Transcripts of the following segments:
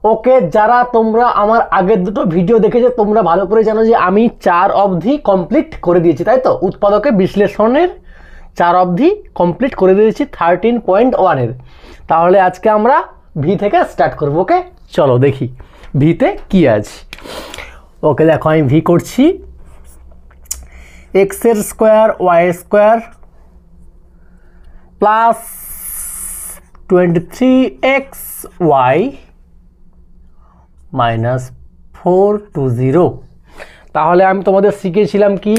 ওকে, যারা তোমরা আমার আগের দুটো ভিডিও দেখেছো তোমরা ভালো করে জানো যে আমি 4 অবধি কমপ্লিট করে দিয়েছি, তাই তো? উৎপাদকে বিশ্লেষণের 4 অবধি কমপ্লিট করে দিয়েছি 13.1-এর। তাহলে আজকে আমরা ভি থেকে স্টার্ট করব। ওকে, চলো দেখি ভিতে কি আছে। ওকে দেখো, আমি ভি করছি এক্সের square Y square plus 23xy minus 420। তাহলে আমি তোমাদের শিখিয়েছিলাম কি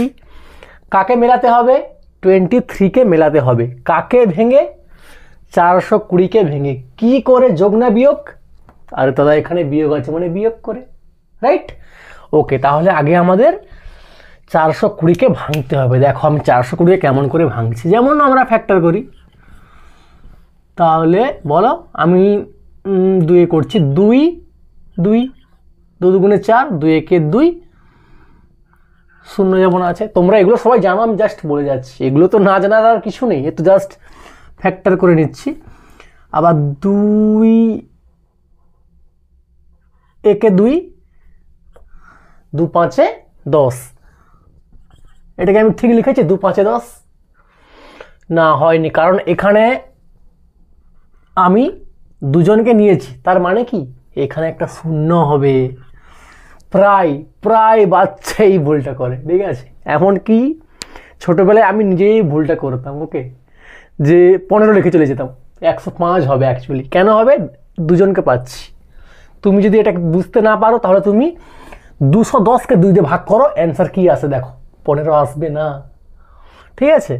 কাকে মেলাতে হবে, 23কে মেলাতে হবে। কাকে ভেঙে? 420কে ভেঙে। কি করে? যোগ না বিয়োগ? আরে দাদা এখানে বিয়োগ আছে মানে বিয়োগ করে, রাইট? ওকে, তাহলে আগে আমাদের 420কে ভাঙতে হবে। দেখো আমি 420কে কেমন করে ভাঙছি, যেমন আমরা ফ্যাক্টর করি। তাহলে বলো, আমি 2 করছি, 2 2 2 দুগুণে 4, 2 একে 2, শূন্য যেমন আছে। তোমরা এগুলো সবাই জানো, আমি জাস্ট বলে যাচ্ছি। এগুলো তো না জানার আর কিছু নেই, এ তো জাস্ট ফ্যাক্টর করে নিচ্ছি। আবার 2 একে 2, 2 5 10। এটাকে আমি ঠিক লিখেছি 2 5 10? না, হয়নি, কারণ এখানে আমি দুজনকে নিয়েছি, তার মানে কি এখানে একটা শূন্য হবে। প্রায় বাচ্চা এই ভুলটা করে, ঠিক আছে? এমনকি ছোটোবেলায় আমি নিজেই ভুলটা করতাম। ওকে, যে 15 লিখে চলে যেতাম, 105 হবে অ্যাকচুয়ালি। কেন হবে? দুজনকে পাচ্ছি। তুমি যদি এটা বুঝতে না পারো তাহলে তুমি 210কে 2 দিয়ে ভাগ করো, অ্যান্সার কি আসে দেখো, 15 আসবে না, ঠিক আছে?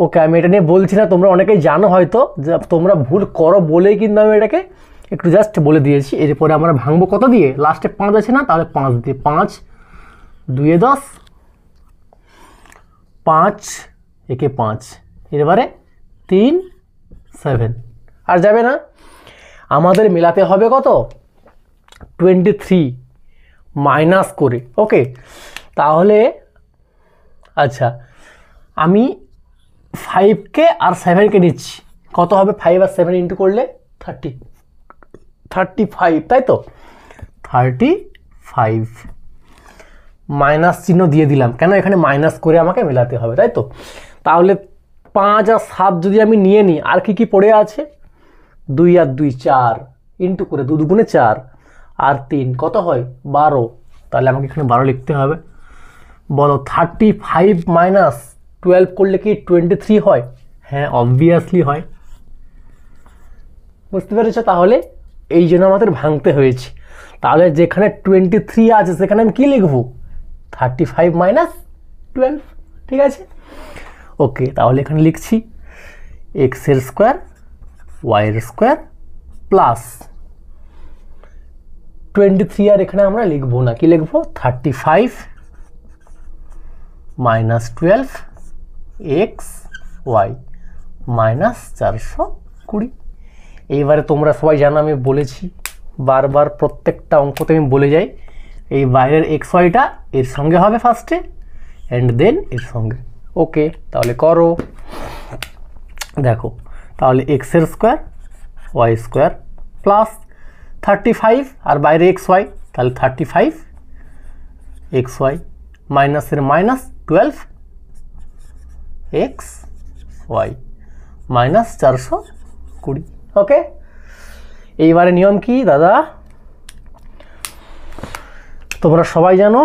ওকে, আমি এটা নিয়ে বলছি না, তোমরা অনেকেই জানো হয়তো, যে তোমরা ভুল করো বলেই কিন্তু আমি এটাকে একটু জাস্ট বলে দিয়েছি। এরপরে আমরা ভাঙবো কত দিয়ে? লাস্টে 5 আছে না, তাহলে 5 দিয়ে। 5 2 এ 10, 5 একে 5, এবারে 3 7। আর যাবে না, আমাদের মেলাতে হবে কত? 23 মাইনাস করে। ওকে, তাহলে আচ্ছা আমি 5কে আর 7কে নিচ্ছি। কত হবে? 5 আর 7 ইন্টু করলে 35, তাই তো? 35 মাইনাস চিহ্ন দিয়ে দিলাম, কেন? এখানে মাইনাস করে আমাকে মেলাতে হবে, তাই তো? তাহলে 5 আর 7 যদি আমি নিয়ে নিই, আর কি কি পড়ে আছে? 2 আর 2 4, ইন্টু করে 2 দুগুণে 4 আর 3 কত হয়? 12। তাহলে আমাকে এখানে 12 লিখতে হবে। বলো 35 মাইনাস 12 করলে কি 23 হয়? হ্যাঁ, অবভিয়াসলি হয়। বুঝতে পেরেছো? তাহলে এই জন্য আমাদের ভাঙতে হয়েছে। তাহলে যেখানে 23 আছে সেখানে আমি কি লিখবো? 35 মাইনাস 12, ঠিক আছে? ওকে, তাহলে এখানে লিখছি এক্সের স্কোয়ার ওয়াইয়ের স্কোয়ার প্লাস 23, আর এখানে আমরা লিখবো না, কি লিখবো? 35 মাইনাস 12 এক্স ওয়াই মাইনাস 420। এইবারে তোমরা সবাই জানো, আমি বলেছি বারবার, প্রত্যেকটা অঙ্কতে আমি বলে যাই, এই বাইরের এক্স ওয়াইটা এর সঙ্গে হবে ফার্স্টে, অ্যান্ড দেন এর সঙ্গে। ওকে, তাহলে করো। দেখো, তাহলে এক্সের স্কোয়ার ওয়াই স্কোয়ার প্লাস 35 আর বাইরে এক্স ওয়াই, তাহলে 35 এক্স ওয়াই মাইনাসের মাইনাস 12 এক্স ওয়াই মাইনাস 420। ওকে, এইবারে নিয়ম কি দাদা? তোমরা সবাই জানো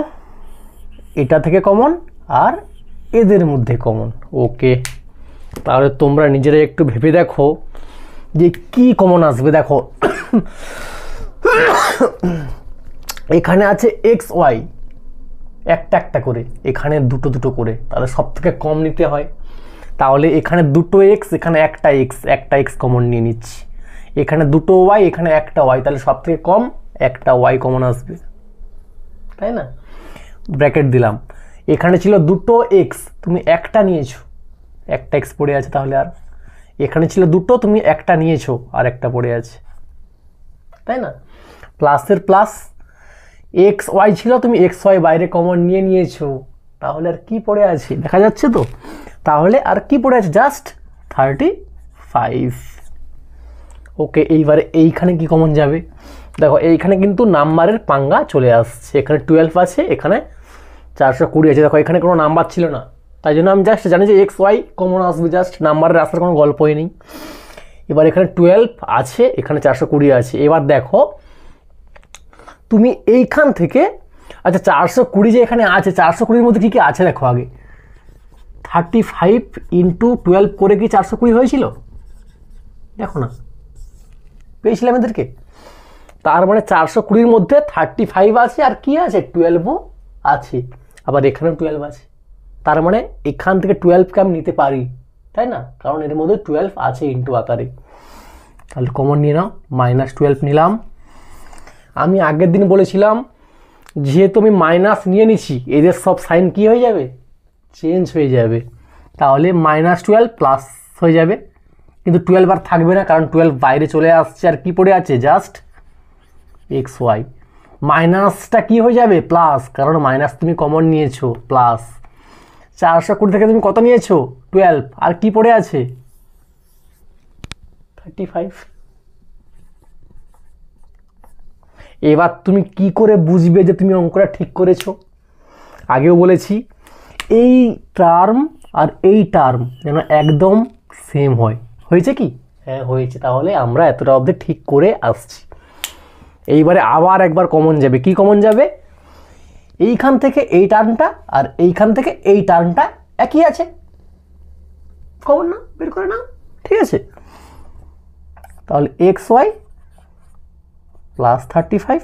এটা থেকে কমন আর এদের মধ্যে কমন। ওকে, তাহলে তোমরা নিজেরাই একটু ভেবে দেখো যে কি কমন আসবে। দেখো এখানে আছে এক্স ওয়াই একটা একটা করে, এখানে দুটো দুটো করে, তাহলে সব থেকে কম নিতে হয়। তাহলে এখানে দুটো এক্স, এখানে একটা এক্স কমন নিয়ে নিচ্ছি। এখানে দুটো ওয়াই, এখানে একটা ওয়াই, তাহলে সব থেকে কম একটা ওয়াই কমন আসবে, তাই না? ব্র্যাকেট দিলাম। এখানে ছিল দুটো এক্স, তুমি একটা নিয়েছো, একটা এক্স পড়ে আছে, তাহলে আর এখানে ছিল দুটো, তুমি একটা নিয়েছো আর একটা পড়ে আছে, তাই না? প্লাসের প্লাস, এক্স ওয়াই ছিল, তুমি এক্স ওয়াই বাইরে কমন নিয়ে নিয়েছো, তাহলে আর কি পড়ে আছে দেখা যাচ্ছে তো? তাহলে আর কি পড়ে আছে? জাস্ট 35। ওকে, এইবারে এইখানে কি কমন যাবে? দেখো এইখানে কিন্তু নাম্বারের পাঙ্গা চলে আসছে, এখানে 12 আছে, এখানে 420 আছে। দেখো এখানে কোনো নাম্বার ছিল না, তাই জন্য আমি জাস্ট জানি যে এক্স ওয়াই কমন আসবে, জাস্ট নাম্বারের আসার কোনো গল্পই নেই। এবার এখানে 12 আছে, এখানে 420 আছে। এবার দেখো তুমি এইখান থেকে, আচ্ছা 420 যে এখানে আছে, 420-র মধ্যে কী কী আছে দেখো আগে। 35 × 12 করে কি 420 হয়েছিল? দেখো না, পেয়েছিলাম এদেরকে। তার মানে 420-র মধ্যে 35 আছে, আর কি আছে 12ও আছে, আবার এখানেও 12 আছে। তার মানে এখান থেকে 12কে আমি নিতে পারি, তাই না? কারণ এর মধ্যে 12 আছে ইন্টু আকারে। তাহলে কমন নিয়ে নাও, -12 নিলাম। আমি আগের দিন বলেছিলাম যেহেতু আমি মাইনাস নিয়ে নিচ্ছি, এদের সব সাইন কি হয়ে যাবে? চেঞ্জ হয়ে যাবে। তাহলে -12 প্লাস হয়ে যাবে, কিন্তু 12 আর থাকবে না, কারণ 12 বাইরে চলে আসছে। আর কি পড়ে আছে? Just X Y. মাইনাসটা কি হয়ে যাবে? প্লাস, কারণ মাইনাস তুমি কমন নিয়েছো, প্লাস। 420 থেকে তুমি কত নিয়েছো? 12। আর কি পড়ে আছে? 35। এবার তুমি কি করে বুঝবে যে তুমি অঙ্কটা ঠিক করেছো? আগেও বলেছি এই টার্ম আর এই টার্ম যেন একদম সেম হয়। হয়েছে কি? হ্যাঁ হয়েছে। তাহলে আমরা এতটা অবধি ঠিক করে আসছি। এইবারে আবার একবার কমন যাবে। কি কমন যাবে? এইখান থেকে এই টার্মটা আর এইখান থেকে এই টার্মটা একই আছে, কমন না, বের করে নাও। ঠিক আছে, তাহলে এক্স ওয়াই প্লাস 35।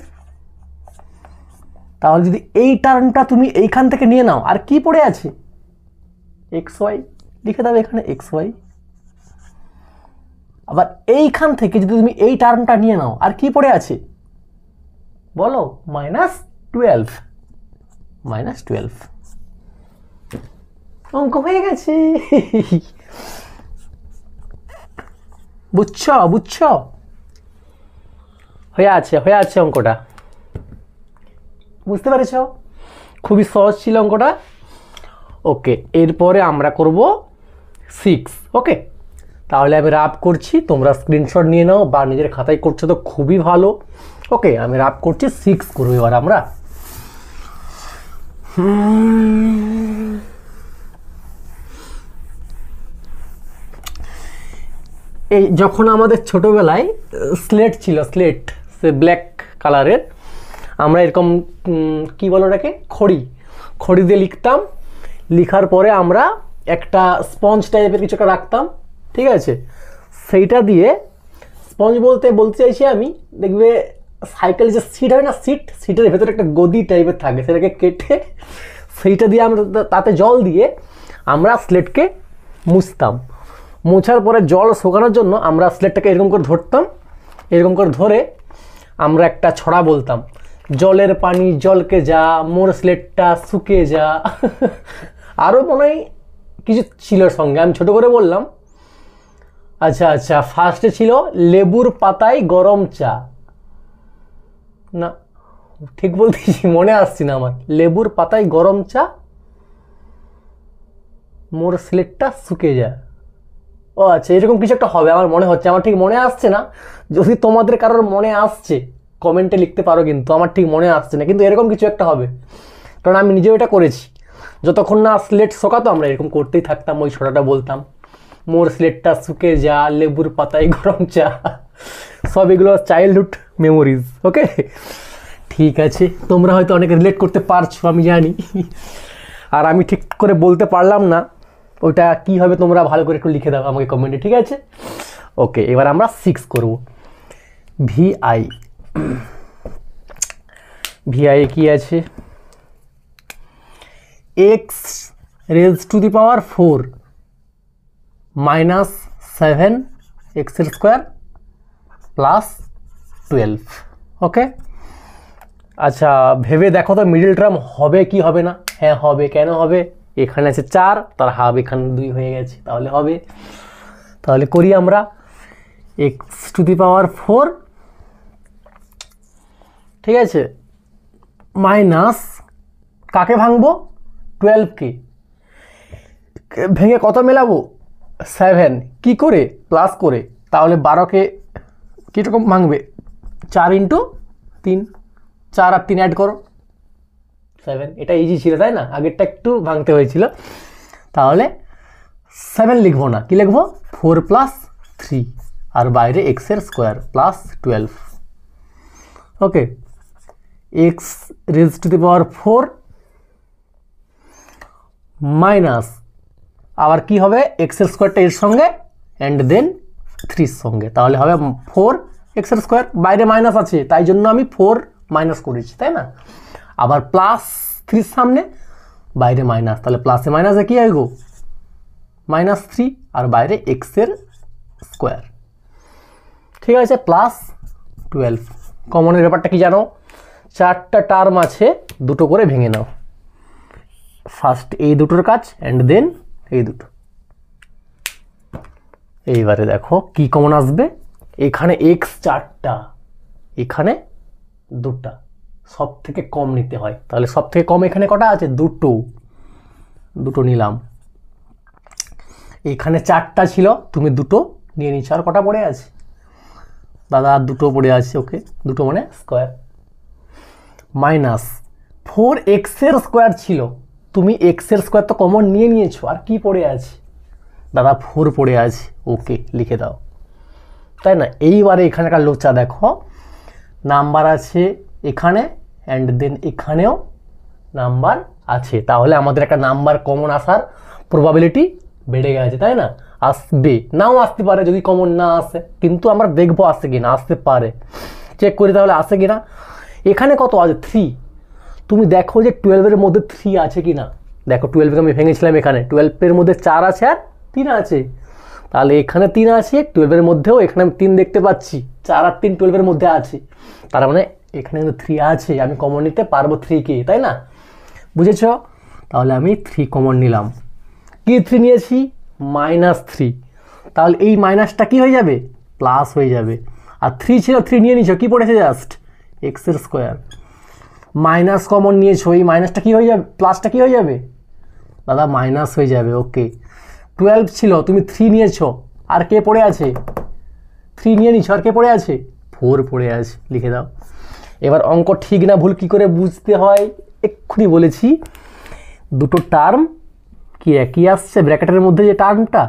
তাহলে যদি এই টার্মটা তুমি এইখান থেকে নিয়ে নাও, আর কি পড়ে আছে? এক্স ওয়াই লিখে দাও এখানে, এক্স ওয়াই। আবার এইখান থেকে যদি তুমি এই টার্মটা নিয়ে নাও, আর কি পড়ে আছে বলো? -12। -12 অঙ্ক হয়ে গেছে। বুঝছ? হয়ে আছে অঙ্কটা। বুঝতে পেরেছ? খুবই সহজ ছিল অঙ্কটা। ওকে, এরপরে আমরা করব 6। ওকে, তাহলে আমি রাফ করছি, তোমরা স্ক্রিনশট নিয়ে নাও বা নিজের খাতায় করছো তো খুবই ভালো। ওকে, আমি রাফ করছি, 6 করবো এবার আমরা। এই যখন আমাদের ছোটোবেলায় স্লেট ছিল, স্লেট সে ব্ল্যাক কালারের, আমরা এরকম কি বলো ওটাকে, খড়ি দিয়ে লিখতাম। লিখার পরে আমরা একটা স্পঞ্জ টাইপের কিছু একটা রাখতাম, ঠিক আছে? সেইটা দিয়ে, স্পঞ্জ বলতে চাইছি আমি, দেখবে সাইকেল যে সিট হয় না, সিটের ভেতরে একটা গদি টাইপের থাকে, সেটাকে কেটে সেইটা দিয়ে আমরা তাতে জল দিয়ে আমরা স্লেটকে মুছতাম। মোছার পরে জল শুকানোর জন্য আমরা স্লেটটাকে এরকম করে ধরতাম, এরকম করে ধরে আমরা একটা ছড়া বলতাম, জলের পানি জলকে যা, মোর স্লেটটা শুকে যা। আরও মনে হয় কিছু ছিল সঙ্গে, আমি ছোট করে বললাম। আচ্ছা, ফার্স্টে ছিল লেবুর পাতায় গরম চা। না, ঠিক বলতেছি, মনে আসছে না আমার। লেবুর পাতায় গরম চা, মোর স্লেটটা শুকে যা। ও আচ্ছা, এরকম কিছু একটা হবে আমার মনে হচ্ছে, আমার ঠিক মনে আসছে না। যদি তোমাদের কারোর মনে আসছে কমেন্টে লিখতে পারো, কিন্তু আমার ঠিক মনে আসছে না, কিন্তু এরকম কিছু একটা হবে, কারণ আমি নিজেও এটা করেছি। যতক্ষণ না স্লেট শোকাতো আমরা এরকম করতেই থাকতাম, ওই ছোটাটা বলতাম, মোর স্লেটটা শুকে যা, লেবুর পাতায় গরম চা। সব এগুলো চাইল্ডহুড মেমোরিজ। ওকে, ঠিক আছে, তোমরা হয়তো অনেকে রিলেট করতে পারছো আমি জানি, আর আমি ঠিক করে বলতে পারলাম না ওটা কি হবে, তোমরা ভালো করে একটু লিখে দাও আমাকে কমেন্টে, ঠিক আছে? ওকে, এবার আমরা 6 করব। ভিআই কি আছে? X raise to the power 4 -7 এক্সের স্কোয়ার প্লাস 12। ওকে, আচ্ছা ভেবে দেখো তো মিডল টার্ম হবে কি হবে না? হ্যাঁ হবে। কেন হবে? এখানে আছে 4, তার হাফ এখানে 2 হয়ে গেছে, তাহলে হবে। তাহলে করি আমরা, এক্স টু দি পাওয়ার 4, ঠিক আছে, মাইনাস কাকে ভাঙবো? 12কে ভেঙে কত মেলাবো? 7। কি করে? প্লাস করে। তাহলে 12কে কীরকম ভাঙবে? 4 × 3, 4 আর 3 অ্যাড করো 7। এটা ইজি ছিল তাই না, আগেরটা একটু ভাঙতে হয়েছিল। তাহলে 7 লিখবো না, কি লিখবো 4 + 3 আর বাইরে এক্সের square +12। Okay, x raise to the power 4 minus আবার কি হবে এক্সের স্কোয়ারটা এর সঙ্গে অ্যান্ড দেন 3 সঙ্গে, তাহলে হবে 4 এক্সের স্কোয়ার, বাইরে মাইনাস আছে তাই জন্য আমি 4 মাইনাস করেছি তাই না, আবার +3 সামনে বাইরে মাইনাস, তাহলে প্লাসে মাইনাসে কি হয় গো -3 আর বাইরে এক্সের স্কোয়ার। ঠিক আছে, +12। কমনের ব্যাপারটা কি জানো, 4টা টার্ম আছে, দুটো করে ভেঙে নাও। ফার্স্ট এই দুটোর কাজ অ্যান্ড দেন এই দুটো। এইবারে দেখো কি কমন আসবে, এখানে এক্স 4টা, এখানে 2টা, সব থেকে কম নিতে হয়। তাহলে সব থেকে কম এখানে কটা আছে, দুটো নিলাম। এখানে 4টা ছিল, তুমি দুটো নিয়ে নিচ্ছ, আর কটা পড়ে আছে দাদা, আর দুটো পড়ে আছে। ওকে, দুটো মানে স্কোয়ার, মাইনাস 4 এক্সের স্কোয়ার ছিল, তুমি এক্সের স্কোয়ার তো কমন নিয়ে নিয়েছো, আর কি পড়ে আছে দাদা 4 পড়ে আছে। ওকে, লিখে দাও তাই না। এইবারে এখানকার লোচা দেখো, নাম্বার আছে এখানে অ্যান্ড দেন এখানেও নাম্বার আছে, তাহলে আমাদের একটা নাম্বার কমন আসার প্রবাবিলিটি বেড়ে গেছে তাই না। আসবে নাও আসতে পারে যদি কমন না আসে, কিন্তু আমরা দেখবো আসে কিনা, আসতে পারে, চেক করি তাহলে আসে কিনা। এখানে কত আছে 3, তুমি দেখো যে 12-এর মধ্যে 3 আছে কি না, দেখো 12কে আমি ভেঙেছিলাম, এখানে 12-এর মধ্যে 4 আছে আর 3 আছে, তাহলে এখানে 3 আছে, 12-এর মধ্যেও এখানে আমি 3 দেখতে পাচ্ছি, 4 আর 3 12-এর মধ্যে আছে, তার মানে এখানে কিন্তু 3 আছে, আমি কমন নিতে পারবো 3কে তাই না, বুঝেছ। তাহলে আমি 3 কমন নিলাম, কি 3 নিয়েছি -3, তাহলে এই মাইনাসটা কি হয়ে যাবে প্লাস হয়ে যাবে, আর 3 ছিল 3 নিয়ে নিছো, কি পড়েছে জাস্ট এক্সের স্কোয়ার, মাইনাস কমন নিয়েছো, এই মাইনাসটা কি হয়ে যাবে, প্লাসটা কি হয়ে যাবে দাদা মাইনাস হয়ে যাবে। ওকে, 12 ছিল, তুমি 3 নিয়েছো, আর কে পড়ে আছে 3 নিয়ে নিছো, আর কে পড়ে আছে 4 পড়ে আছে, লিখে দাও। এবার অঙ্ক ঠিক না ভুল কি করে বুঝতে হয়, এক্ষুনি বলেছি, দুটো টার্ম কি একই আসছে ব্র্যাকেটের মধ্যে, যে টার্মটা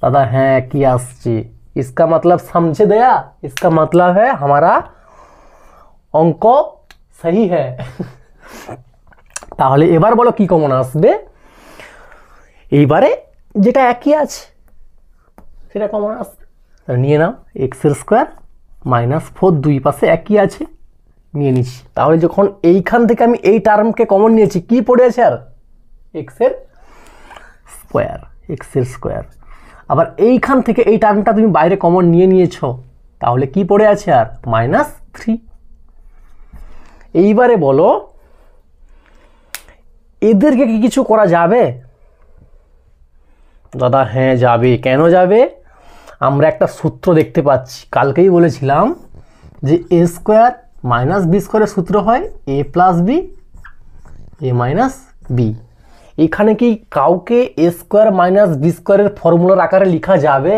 दादा हाँ কি আসছে, इसका मतलब समझे दया, इसका मतलब है हमारा অঙ্ক सही है। তাহলে এবার বলো কি কমন আসবে, এইবারে যেটা একই আছে সেটা কমন আসবে, নিয়ে নাও এক্সের স্কোয়ার -4, দুই পাশে একই আছে নিয়ে নিচ্ছি। তাহলে যখন এইখান থেকে আমি এই টার্মকে কমন নিয়েছি, কি পড়ে আছে আর এক্সের স্কোয়ার, আবার এইখান থেকে এই টার্মটা তুমি বাইরে কমন নিয়ে নিয়েছো, তাহলে কি পড়ে আছে আর -3। এইবারে বলো এদেরকে কি কিছু করা যাবে দাদা, হ্যাঁ যাবে। কেন যাবে, আমরা একটা সূত্র দেখতে পাচ্ছি, কালকেই বলেছিলাম যে a² - b² সূত্র হয় a + b a - b। এখানে কি কাউকে a² - b² এর ফর্মুলার আকারে লেখা যাবে,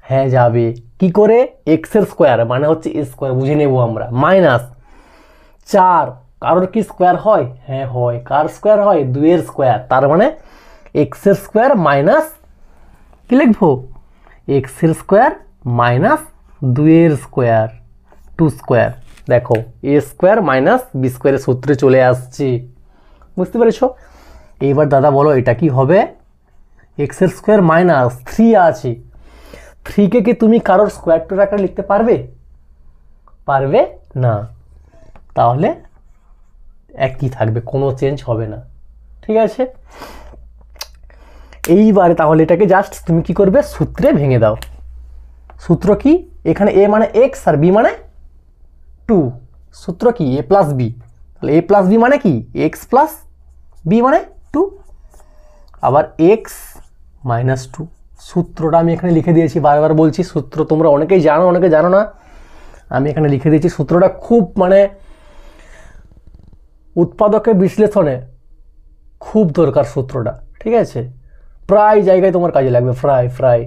হ্যাঁ যাবে। কি করে, এক্সের স্কোয়ার মানে হচ্ছে a², বুঝে নেব আমরা, -4, কারোর কি স্কোয়ার হয়, হ্যাঁ হয়, কার স্কোয়ার হয় 2 এর স্কোয়ার, তার মানে এক্সের স্কোয়ার মাইনাস কি লিখবো এক্সের স্কোয়ার - 2 এর স্কোয়ার 2², দেখো a² - b² সূত্রে চলে আসছে, বুঝতে পেরেছ। এইবার দাদা বলো এটা কি হবে, এক্সের স্কোয়ার -3 আছে, 3কে কি তুমি কারোর স্কোয়ার টুর আকারে লিখতে পারবে, পারবে না, তাহলে একই থাকবে, কোনো চেঞ্জ হবে না, ঠিক আছে। এইবারে তাহলে এটাকে জাস্ট তুমি কি করবে, সূত্রে ভেঙে দাও। সূত্র কি, এখানে a মানে x আর b মানে 2, সূত্র কি a + b, তাহলে a + b মানে কি x + b মানে 2, আবার x - 2, সূত্রটা আমি এখানে লিখে দিয়েছি, বারবার বলছি সূত্র তোমরা অনেকেই জানো অনেকে জানো না, আমি এখানে লিখে দিয়েছি। সূত্রটা খুব মানে উৎপাদকের বিশ্লেষণে খুব দরকার সূত্রটা, ঠিক আছে, প্রায় জায়গায় তোমার কাজে লাগবে, প্রায়,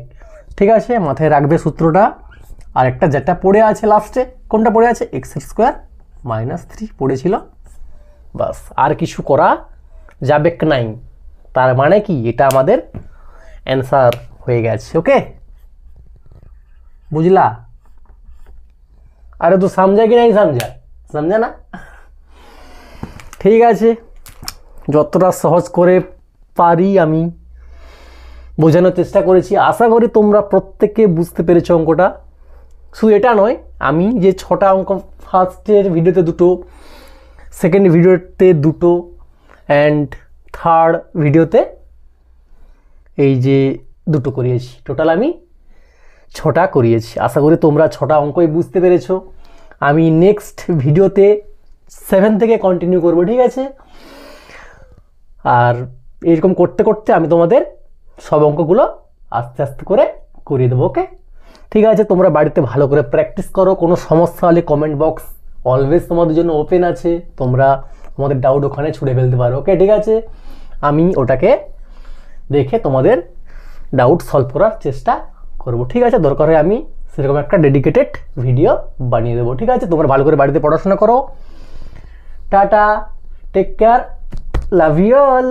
ঠিক আছে, মাথায় রাখবে সূত্রটা। আর একটা যেটা পড়ে আছে লাস্টে কোনটা পড়ে আছে, x² - 3 পড়েছিল, বাস। আর কিছু করা যাবে নাই, তার মানে কি এটা আমাদের অ্যান্সার হয়ে গেছে। ওকে, বুঝলা? আরে তো সমঝা কি নাই সমঝা? সমঝা না? ঠিক আছে, যতটা সহজ করে পারি আমি বোঝানোর চেষ্টা করেছি। আশা করি তোমরা প্রত্যেকে বুঝতে পেরেছো অঙ্কটা। শুধু এটা নয়, আমি যে 6টা অঙ্ক, ফার্স্টের ভিডিওতে 2টো, সেকেন্ড ভিডিওতে 2টো, অ্যান্ড থার্ড ভিডিওতে এই যে 2টো করিয়েছি, টোটাল আমি 6টা করিয়েছি। আশা করি তোমরা 6টা অঙ্কই বুঝতে পেরেছো। আমি নেক্সট ভিডিওতে 7 থেকে কন্টিনিউ করবো, ঠিক আছে? আর এরকম করতে করতে আমি তোমাদের সব অঙ্কগুলো আস্তে আস্তে করে করিয়ে দেবো। ওকে, ঠিক আছে, তোমরা বাড়িতে ভালো করে প্র্যাকটিস করো। কোনো সমস্যা হলে কমেন্ট বক্স অলওয়েজ তোমাদের জন্য ওপেন আছে, তোমরা তোমাদের ডাউট ওখানে ছুড়ে ফেলতে পারো। ওকে, ঠিক আছে, আমি ওটাকে দেখে তোমাদের ডাউট সলভ করার চেষ্টা করব। ঠিক আছে, দরকার হয় আমি সেরকম একটা ডেডিকেটেড ভিডিও বানিয়ে দেবো। ঠিক আছে, তোমরা ভালো করে বাড়িতে পড়াশোনা করো। Tata, take care, love you all.